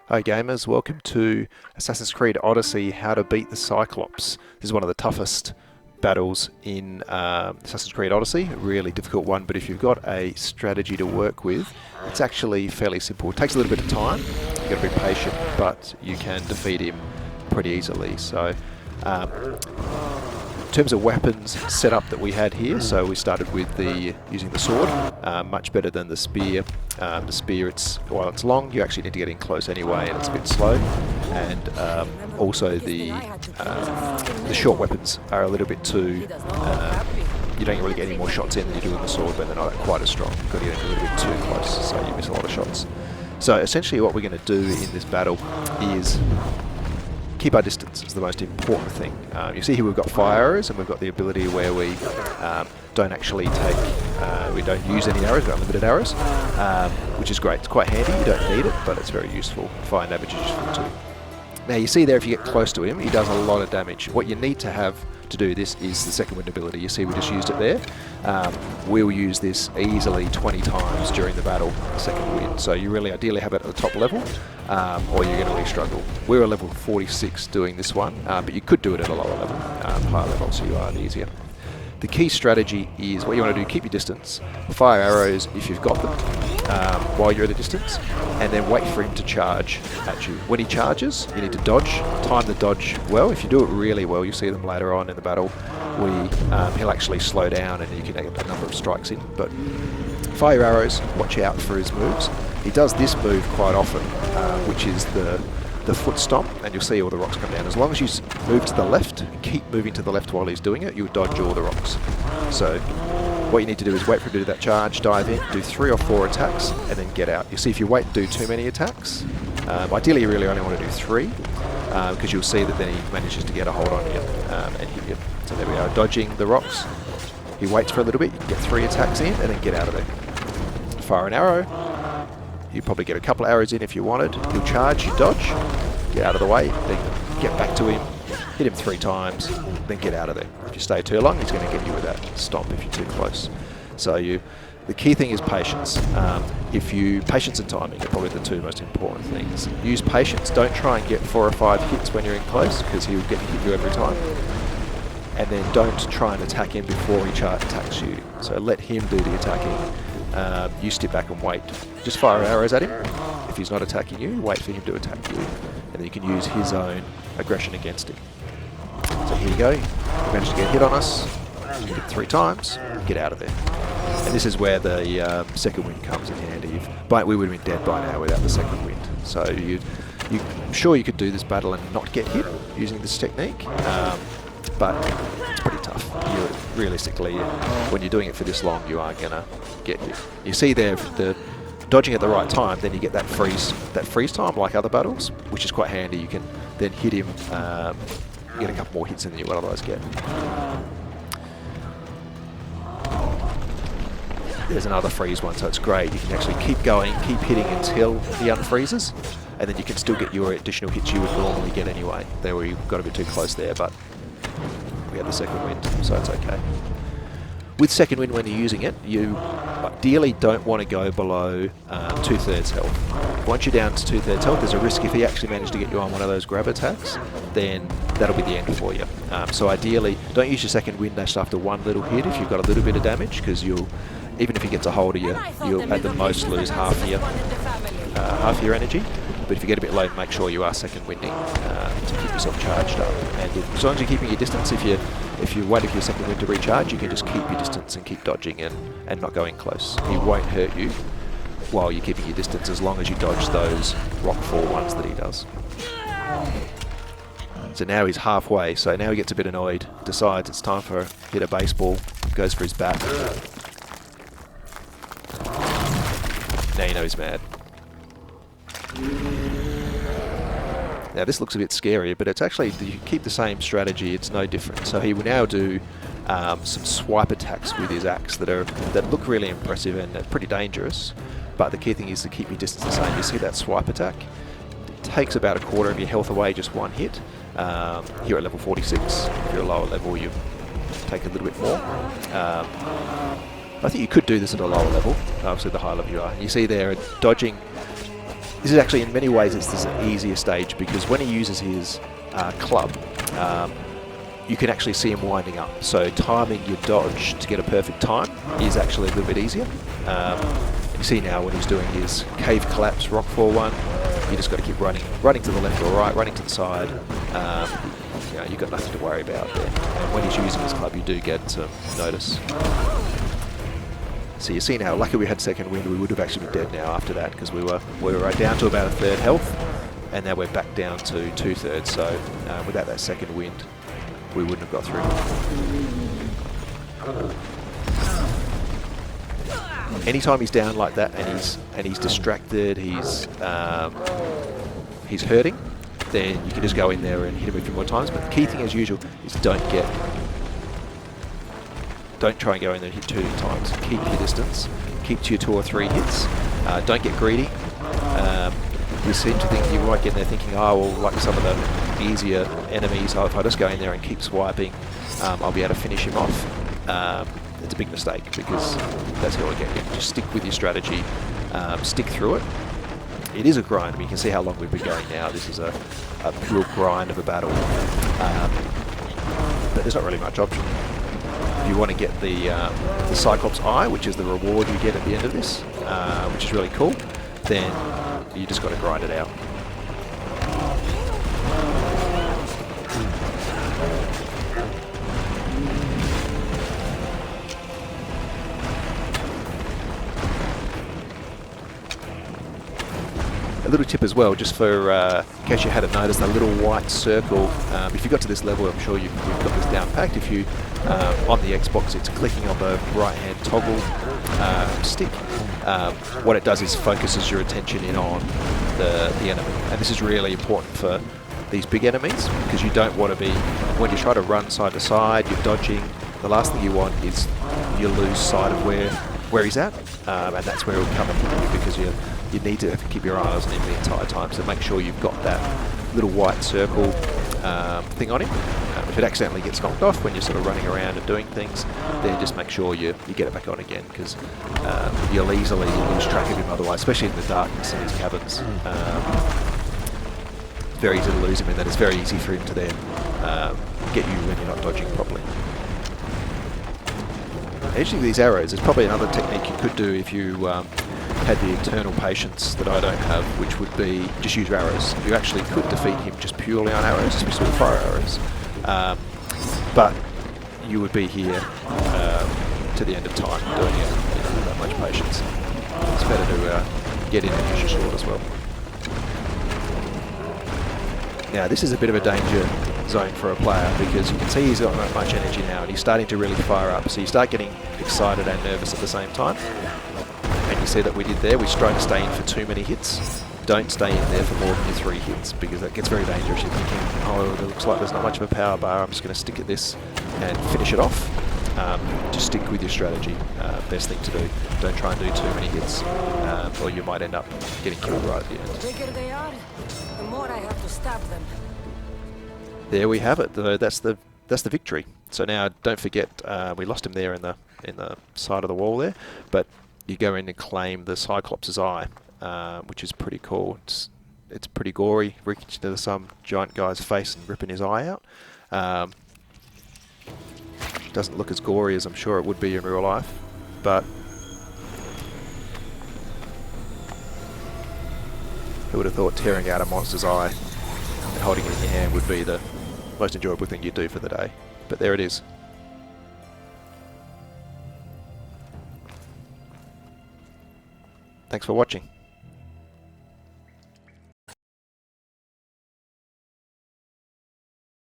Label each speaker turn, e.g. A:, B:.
A: Hi gamers, welcome to Assassin's Creed Odyssey, How to Beat the Cyclops. This is one of the toughest battles in Assassin's Creed Odyssey, a really difficult one, but if you've got a strategy to work with, it's actually fairly simple. It takes a little bit of time, you've got to be patient, but you can defeat him pretty easily. So, in terms of weapons setup that we had here, so we started with using the sword, much better than the spear. The spear, while it's long, you actually need to get in close anyway, and it's a bit slow. And also the short weapons are a little bit too. You don't really get any more shots in than you do with the sword, but they're not quite as strong. You've got to get in a little bit too close, so you miss a lot of shots. So essentially, what we're going to do in this battle is keep our distance. Is the most important thing. You see here we've got fire arrows, and we've got the ability where we don't actually we don't use any arrows, we've got unlimited arrows, which is great. It's quite handy, you don't need it, but it's very useful. Fire damage is useful too. Now you see there, if you get close to him, he does a lot of damage. What you need to have to do this is the second wind ability. You see we just used it there. We'll use this easily 20 times during the battle, the second wind. So you really ideally have it at the top level, or you're going to really struggle. We're a level 46 doing this one, but you could do it at a lower level, higher level, so you are easier. The key strategy is what you want to do: keep your distance, fire arrows if you've got them while you're at a distance, and then wait for him to charge at you. When he charges, you need to dodge, time the dodge well. If you do it really well, you'll see them later on in the battle, he'll actually slow down and you can get a number of strikes in. But fire arrows, watch out for his moves. He does this move quite often, which is the foot stomp, and you'll see all the rocks come down. As long as you move to the left, keep moving to the left while he's doing it, you'll dodge all the rocks. So what you need to do is wait for him to do that charge, dive in, do 3 or 4 attacks, and then get out. You see, if you wait and do too many attacks, ideally you really only want to do 3, because you'll see that then he manages to get a hold on you and hit you. So there we are, dodging the rocks. He waits for a little bit, you can get 3 attacks in, and then get out of there. Fire an arrow. You probably get a couple of arrows in if you wanted. You'll charge, you dodge, get out of the way, then get back to him, hit him 3 times, then get out of there. If you stay too long, he's going to get you with that stomp if you're too close. So the key thing is patience. Patience and timing are probably the 2 most important things. Use patience. Don't try and get 4 or 5 hits when you're in close, because he'll hit you every time. And then don't try and attack him before he attacks you. So let him do the attacking. You step back and wait. Just fire arrows at him. If he's not attacking you, wait for him to attack you. And then you can use his own aggression against him. So here you go. You managed to get hit on us. You hit 3 times. Get out of there. And this is where the second wind comes in handy. We would have been dead by now without the second wind. So I'm sure you could do this battle and not get hit using this technique. But it's pretty tough. Realistically, when you're doing it for this long, you are going to get hit. You see there, the dodging at the right time, then you get that freeze time like other battles, which is quite handy. You can then hit him, get a couple more hits in than you would otherwise get. There's another freeze one, so it's great. You can actually keep going, keep hitting until he unfreezes, and then you can still get your additional hits you would normally get anyway. There we got a bit too close there, but we had the second wind, so it's okay. With second wind, when you're using it, you ideally don't want to go below 2/3 health. Once you're down to 2/3 health, there's a risk if he actually managed to get you on one of those grab attacks, then that'll be the end for you. So ideally, don't use your second wind just after 1 little hit if you've got a little bit of damage, because even if he gets a hold of you, you'll at the most lose half your energy. But if you get a bit low, make sure you are second winding to keep yourself charged up. And as long as you're keeping your distance, if you wait for your second wind to recharge, you can just keep your distance and keep dodging and not going close. He won't hurt you while you're keeping your distance, as long as you dodge those rockfall ones that he does. So now he's halfway, so now he gets a bit annoyed, decides it's time for hit a baseball, goes for his bat. Now you know he's mad. Now this looks a bit scary, but it's actually, you keep the same strategy, it's no different. So he will now do some swipe attacks with his axe that look really impressive and pretty dangerous, but the key thing is to keep your distance the same. You see that swipe attack? It takes about a quarter of your health away, just 1 hit. Here at level 46, if you're a lower level, you take a little bit more. I think you could do this at a lower level, obviously the higher level you are. You see there, dodging This is actually, in many ways, it's an easier stage because when he uses his club, you can actually see him winding up. So timing your dodge to get a perfect time is actually a little bit easier. You see now when he's doing his cave collapse, rockfall one, you just got to keep running to the left or right, running to the side. You know, you've got nothing to worry about there. And when he's using his club, you do get some notice. So you see now, lucky we had second wind, we would have actually been dead now after that because we were down to about a third health, and now we're back down to 2/3. So without that second wind, we wouldn't have got through. Anytime he's down like that and he's distracted, he's hurting, then you can just go in there and hit him a few more times. But the key thing, as usual, is don't try and go in there and hit 2 times. Keep your distance. Keep to your 2 or 3 hits. Don't get greedy. You seem to think you might get in there thinking, oh, well, like some of the easier enemies, oh, if I just go in there and keep swiping, I'll be able to finish him off. It's a big mistake because that's how we get you. Just stick with your strategy. Stick through it. It is a grind. I mean, you can see how long we've been going now. This is a real grind of a battle. But there's not really much option. If you want to get the Cyclops eye, which is the reward you get at the end of this, which is really cool, then you just got to grind it out. A little tip as well, just for in case you hadn't noticed, a little white circle. If you got to this level, I'm sure you've got this down packed. If you on the Xbox, it's clicking on the right-hand toggle stick. What it does is focuses your attention in on the enemy, and this is really important for these big enemies because you don't want to be, when you try to run side to side, you're dodging. The last thing you want is you lose sight of where he's at, and that's where he'll come and hit you because you need to keep your eyes on him the entire time. So make sure you've got that little white circle thing on him. If it accidentally gets knocked off when you're sort of running around and doing things, then just make sure you get it back on again because you'll easily lose track of him otherwise, especially in the darkness in his cabins. It's very easy to lose him, and then it's very easy for him to then get you when you're not dodging properly. Edging these arrows is probably another technique you could do if you had the eternal patience that I don't have, which would be just use arrows. You actually could defeat him just purely on arrows, especially with fire arrows. But you would be here to the end of time doing it with that much patience. It's better to get in and use your sword as well. Now this is a bit of a danger zone for a player because you can see he's got not much energy now and he's starting to really fire up. So you start getting excited and nervous at the same time. And you see that we did there, we tried to stay in for too many hits. Don't stay in there for more than your 3 hits because that gets very dangerous. You're thinking, oh, it looks like there's not much of a power bar, I'm just going to stick at this and finish it off. Just stick with your strategy. Best thing to do. Don't try and do too many hits or you might end up getting killed right at the end.
B: The bigger they are, the more I have to stab them.
A: There we have it. That's the victory. So now don't forget we lost him there in the side of the wall there, but you go in and claim the Cyclops' eye, which is pretty cool. It's pretty gory, reaching into some giant guy's face and ripping his eye out. Doesn't look as gory as I'm sure it would be in real life, but who would have thought tearing out a monster's eye and holding it in your hand would be the most enjoyable thing you do for the day. But there it is. Thanks for watching.